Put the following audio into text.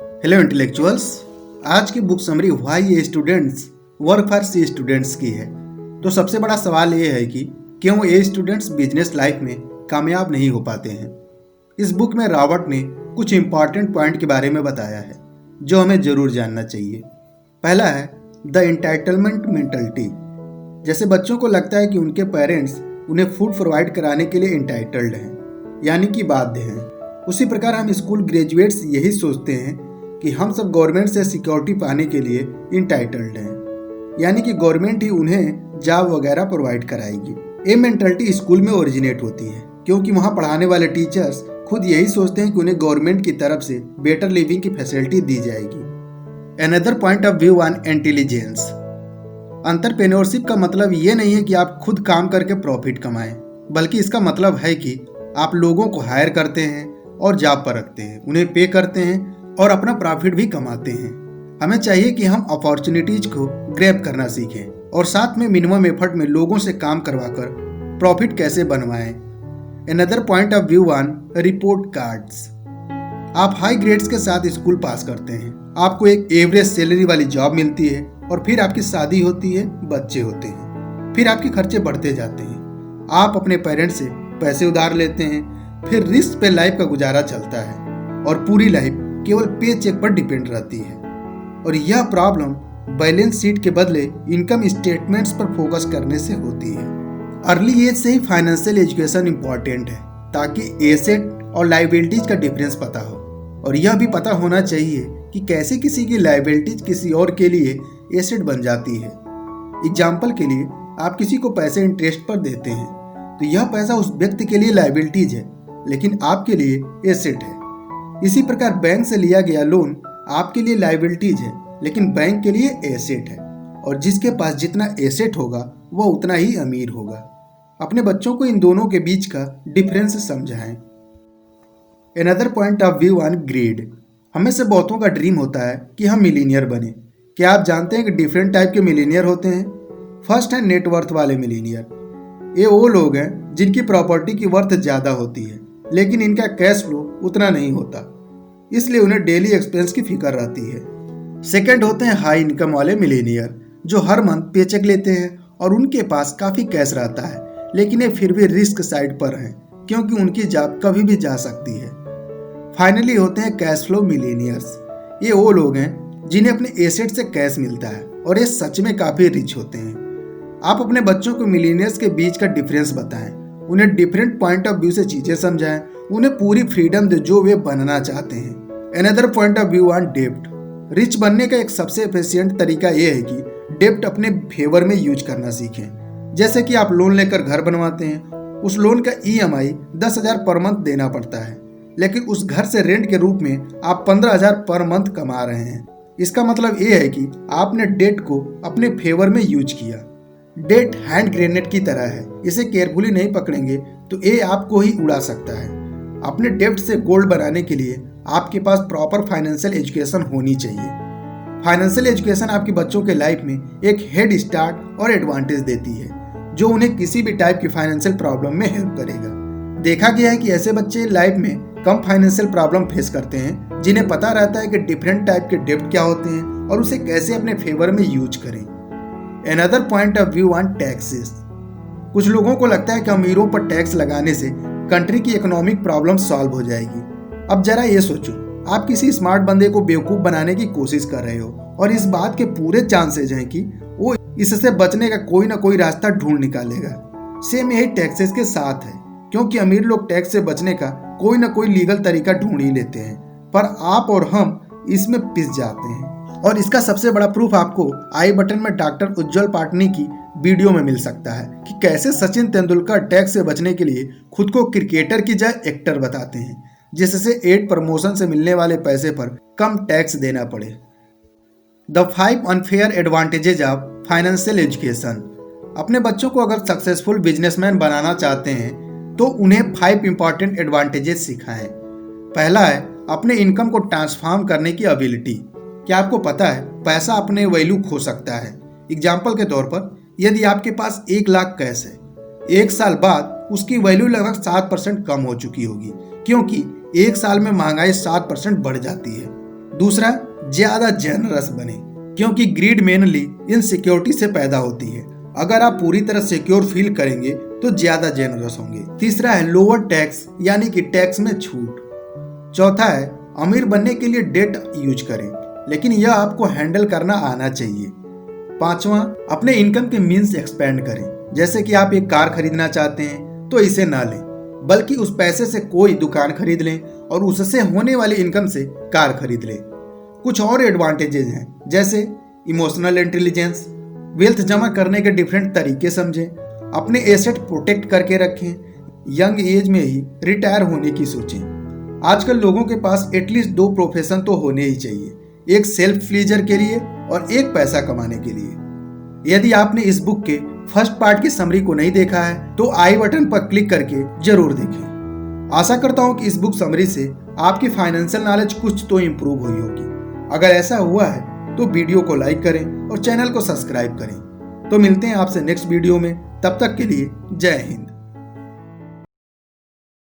Hello intellectuals. आज की book summary why A students work for C students की है। तो सबसे बड़ा सवाल ये है कि क्यों ए स्टूडेंट्स बिजनेस लाइफ में कामयाब नहीं हो पाते हैं। इस बुक में रॉबर्ट ने कुछ इंपॉर्टेंट पॉइंट के बारे में बताया है जो हमें जरूर जानना चाहिए। पहला है द एंटाइटलमेंट मेंटालिटी। जैसे बच्चों को लगता है कि उनके पेरेंट्स उन्हें फूड प्रोवाइड कराने के लिए एंटाइटल्ड हैं, यानी कि बाध्य हैं। उसी प्रकार हम स्कूल ग्रेजुएट्स यही सोचते हैं कि हम सब गवर्नमेंट से सिक्योरिटी पाने के लिए इंटाइटल्ड हैं, यानी कि गवर्नमेंट ही उन्हें जॉब वगैरह प्रोवाइड कराएगी। ये मेंटालिटी स्कूल में ओरिजिनेट होती है क्योंकि वहाँ पढ़ाने वाले टीचर्स खुद यही सोचते हैं कि उन्हें गवर्नमेंट की तरफ से बेटर लिविंग की फैसिलिटी दी जाएगी। Another point of view on intelligence. Entrepreneurship का मतलब ये नहीं है कि आप खुद काम करके प्रॉफिट कमाएं, बल्कि इसका मतलब है कि आप लोगों को हायर करते हैं और जॉब पर रखते हैं, उन्हें पे करते हैं और अपना प्रॉफिट भी कमाते हैं। हमें चाहिए कि हम अपॉर्चुनिटीज को ग्रैब करना सीखें और साथ में मिनिमम एफर्ट में लोगों से काम करवाकर प्रॉफिट कैसे बनवाएं। Another point of view on report cards. आप हाई ग्रेड्स के साथ स्कूल पास करते हैं, आपको एक एवरेज सैलरी वाली जॉब मिलती है और फिर आपकी शादी होती है, बच्चे होते हैं, फिर आपके खर्चे बढ़ते जाते हैं। आप अपने पेरेंट्स से पैसे उधार लेते हैं, फिर रिस्क पे लाइफ का गुजारा चलता है और पूरी लाइफ केवल पे चेक पर डिपेंड रहती है। और यह प्रॉब्लम बैलेंस शीट के बदले इनकम स्टेटमेंट्स पर फोकस करने से होती है। अर्ली एज से ही फाइनेंशियल एजुकेशन इंपॉर्टेंट है ताकि एसेट और लायबिलिटीज का डिफरेंस पता हो, और यह भी पता होना चाहिए कि कैसे किसी की लायबिलिटीज किसी और के लिए एसेट बन जाती है। एग्जाम्पल के लिए आप किसी को पैसे इंटरेस्ट पर देते हैं तो यह पैसा उस व्यक्ति के लिए लायबिलिटीज है लेकिन आपके लिए एसेट है। इसी प्रकार बैंक से लिया गया लोन आपके लिए लायबिलिटीज है लेकिन बैंक के लिए एसेट है, और जिसके पास जितना एसेट होगा वह उतना ही अमीर होगा। अपने बच्चों को इन दोनों के बीच का डिफरेंस समझाएं। Another point of view on grade. हमें से बहुतों का ड्रीम होता है कि हम मिलीनियर बने। क्या आप जानते हैं कि डिफरेंट टाइप के मिलीनियर होते हैं? फर्स्ट है नेटवर्थ वाले मिलीनियर। ये वो लोग हैं जिनकी प्रॉपर्टी की वर्थ ज़्यादा होती है लेकिन इनका कैश फ्लो उतना नहीं होता, इसलिए उन्हें डेली एक्सपेंस की फिक्र रहती है। सेकंड होते हैं हाई इनकम वाले मिलीनियर, जो हर मंथ पेचेक लेते हैं और उनके पास काफ़ी कैश रहता है लेकिन ये फिर भी रिस्क साइड पर हैं क्योंकि उनकी जॉब कभी भी जा सकती है। फाइनली होते हैं कैश फ्लो मिलीनियर्स। ये वो लोग हैं जिन्हें अपने एसेट से कैश मिलता है और ये सच में काफ़ी रिच होते हैं। आप अपने बच्चों को मिलीनियर्स के बीच का डिफरेंस बताएं, उन्हें डिफरेंट पॉइंट ऑफ व्यू से चीज़ें समझाएं, उन्हें पूरी फ्रीडम दे जो वे बनना चाहते हैं। Another point of view on डेब्ट। रिच बनने का एक सबसे एफिशिएंट तरीका यह है कि डेब्ट अपने फेवर में यूज करना सीखें। जैसे कि आप लोन लेकर घर बनवाते हैं, उस लोन का EMI 10,000 पर मंथ देना पड़ता है लेकिन उस घर से रेंट के रूप में आप 15,000 पर मंथ कमा रहे हैं। इसका मतलब ये है कि आपने डेट को अपने फेवर में यूज किया। डेट हैंड ग्रेनेड की तरह है, इसे केयरफुली नहीं पकड़ेंगे तो ये आपको ही उड़ा सकता है। अपने डेब्ट से गोल्ड बनाने के लिए आपके पास प्रॉपर फाइनेंशियल एजुकेशन होनी चाहिए। फाइनेंशियल एजुकेशन आपके बच्चों के लाइफ में एक हेड स्टार्ट और एडवांटेज देती है जो उन्हें किसी भी टाइप की फाइनेंशियल प्रॉब्लम में हेल्प करेगा। देखा गया है कि ऐसे बच्चे लाइफ में कम फाइनेंशियल प्रॉब्लम फेस करते हैं जिन्हें पता रहता है कि डिफरेंट टाइप के डेब्ट क्या होते हैं और उसे कैसे अपने फेवर में यूज करें। Another point of view on taxes. कुछ लोगों को लगता है कि अमीरों पर टैक्स लगाने से कंट्री की इकोनॉमिक प्रॉब्लम सॉल्व हो जाएगी। अब जरा ये सोचो, आप किसी स्मार्ट बंदे को बेवकूफ़ बनाने की कोशिश कर रहे हो और इस बात के पूरे चांसेज हैं कि वो इससे बचने का कोई ना कोई रास्ता ढूंढ निकालेगा। सेम यही टैक्सेस के साथ है, क्योंकि अमीर लोग टैक्स से बचने का कोई ना कोई लीगल तरीका ढूंढ ही लेते हैं, पर आप और हम इसमें पिस जाते हैं। और इसका सबसे बड़ा प्रूफ आपको आई बटन में डॉक्टर उज्जवल पाटनी की वीडियो में मिल सकता है कि कैसे सचिन तेंदुलकर टैक्स से बचने के लिए खुद को क्रिकेटर की जगह एक्टर बताते हैं, जिससे एड प्रमोशन से मिलने वाले पैसे पर कम टैक्स देना पड़े। The 5 unfair advantages of financial education. अपने बच्चों को अगर सक्सेसफुल बिजनेसमैन बनाना चाहते हैं तो उन्हें 5 इंपॉर्टेंट एडवांटेजेस सिखाएं। पहला है अपने इनकम को ट्रांसफॉर्म करने की एबिलिटी। क्या आपको पता है पैसा अपने वैल्यू खो सकता है? एग्जाम्पल के तौर पर यदि आपके पास 1 लाख कैश है, 1 साल बाद उसकी वैल्यू लगभग 7% कम हो चुकी होगी क्योंकि 1 साल में महंगाई 7% बढ़ जाती है। दूसरा, ज्यादा जेनरस बने, क्योंकि ग्रीड मेनली इनसिक्योरिटी से पैदा होती है। अगर आप पूरी तरह सिक्योर फील करेंगे तो ज्यादा जेनरस होंगे। तीसरा है लोअर टैक्स, यानी कि टैक्स में छूट। चौथा है अमीर बनने के लिए डेट यूज करें, लेकिन यह आपको हैंडल करना आना चाहिए। पांचवा, अपने इनकम के मीन्स एक्सपेंड करें। जैसे कि आप एक कार खरीदना चाहते हैं तो इसे ना लें, बल्कि उस पैसे से कोई दुकान खरीद लें और उससे होने वाली इनकम से कार खरीद लें। कुछ और एडवांटेजेस हैं, जैसे इमोशनल इंटेलिजेंस, वेल्थ जमा करने के डिफरेंट तरीके समझें, अपने एसेट प्रोटेक्ट करके रखें, यंग एज में ही रिटायर होने की सोचें। आजकल लोगों के पास एटलीस्ट 2 प्रोफेशन तो होने ही चाहिए, एक सेल्फ प्लीजर के लिए और एक पैसा कमाने के लिए। यदि आपने इस बुक के फर्स्ट पार्ट की समरी को नहीं देखा है तो आई बटन पर क्लिक करके जरूर देखें। आशा करता हूं कि इस बुक समरी से आपकी फाइनेंशियल नॉलेज कुछ तो इम्प्रूव हुई होगी। अगर ऐसा हुआ है तो वीडियो को लाइक करें और चैनल को सब्सक्राइब करें। तो मिलते हैं आपसे नेक्स्ट वीडियो में, तब तक के लिए जय हिंद।